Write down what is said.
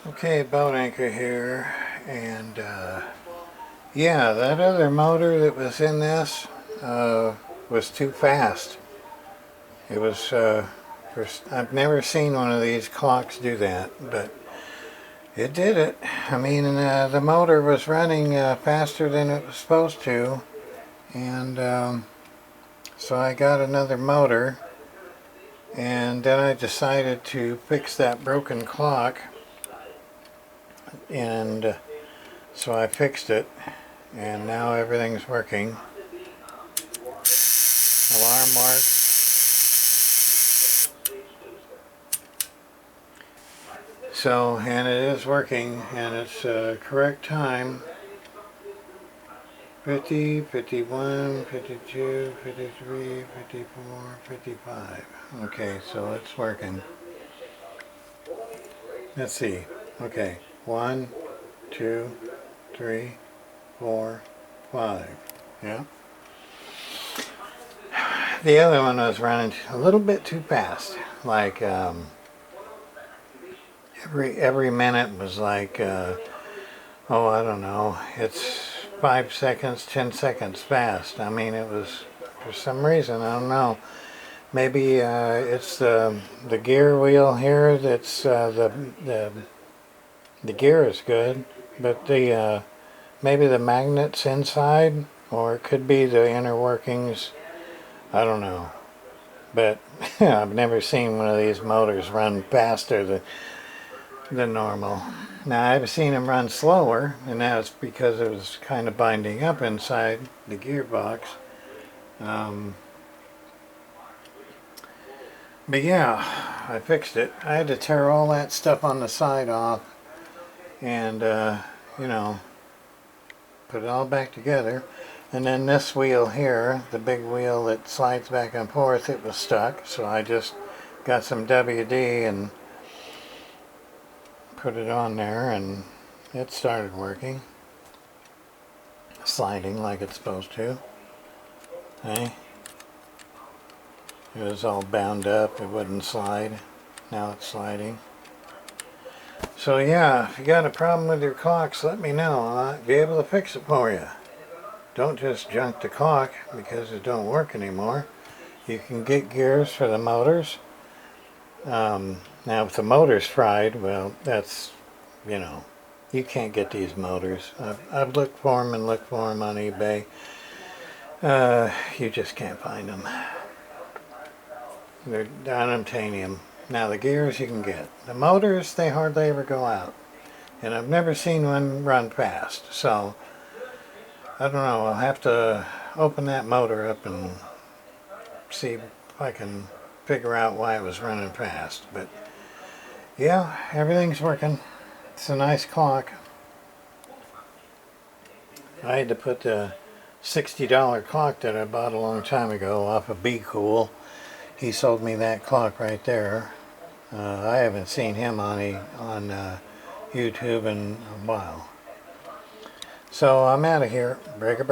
Okay, boat anchor here, and yeah, that other motor that was in this was too fast. It was, I've never seen one of these clocks do that, but it did it. I mean, the motor was running faster than it was supposed to, and so I got another motor, and then I decided to fix that broken clock, and so I fixed it. And now everything's working. Alarm works. So, and it is working, and it's correct time. 50, 51, 52, 53, 54, 55. Okay, so it's working. Let's see. Okay, 1, 2, 3, 4, 5. Yeah. The other one was running a little bit too fast. Like every minute was like oh, I don't know. It's 5 seconds, 10 seconds fast. I mean, it was for some reason, I don't know. Maybe it's the gear wheel here. That's the gear is good, but the maybe the magnets inside, or it could be the inner workings. I don't know, but I've never seen one of these motors run faster than normal. Now I've seen them run slower, and that's because it was kind of binding up inside the gearbox. But yeah, I fixed it. I had to tear all that stuff on the side off and you know, put it all back together. And then this wheel here, the big wheel that slides back and forth, it was stuck, so I just got some WD and put it on there, and it started working, sliding like it's supposed to. Hey, it was all bound up, it wouldn't slide. Now it's sliding. So yeah, if you got a problem with your clocks, let me know. I'll be able to fix it for you. Don't just junk the clock because it don't work anymore. You can get gears for the motors. Now if the motor's fried, well, that's, you know, you can't get these motors. I've looked for them and looked for them on eBay. You just can't find them. They're unobtainium. Now the gears you can get. The motors, they hardly ever go out. And I've never seen one run fast. So, I don't know, I'll have to open that motor up and see if I can figure out why it was running fast. But yeah, everything's working. It's a nice clock. I had to put the $60 clock that I bought a long time ago off of Be Cool. He sold me that clock right there. I haven't seen him on YouTube in a while. So I'm out of here. Break a break.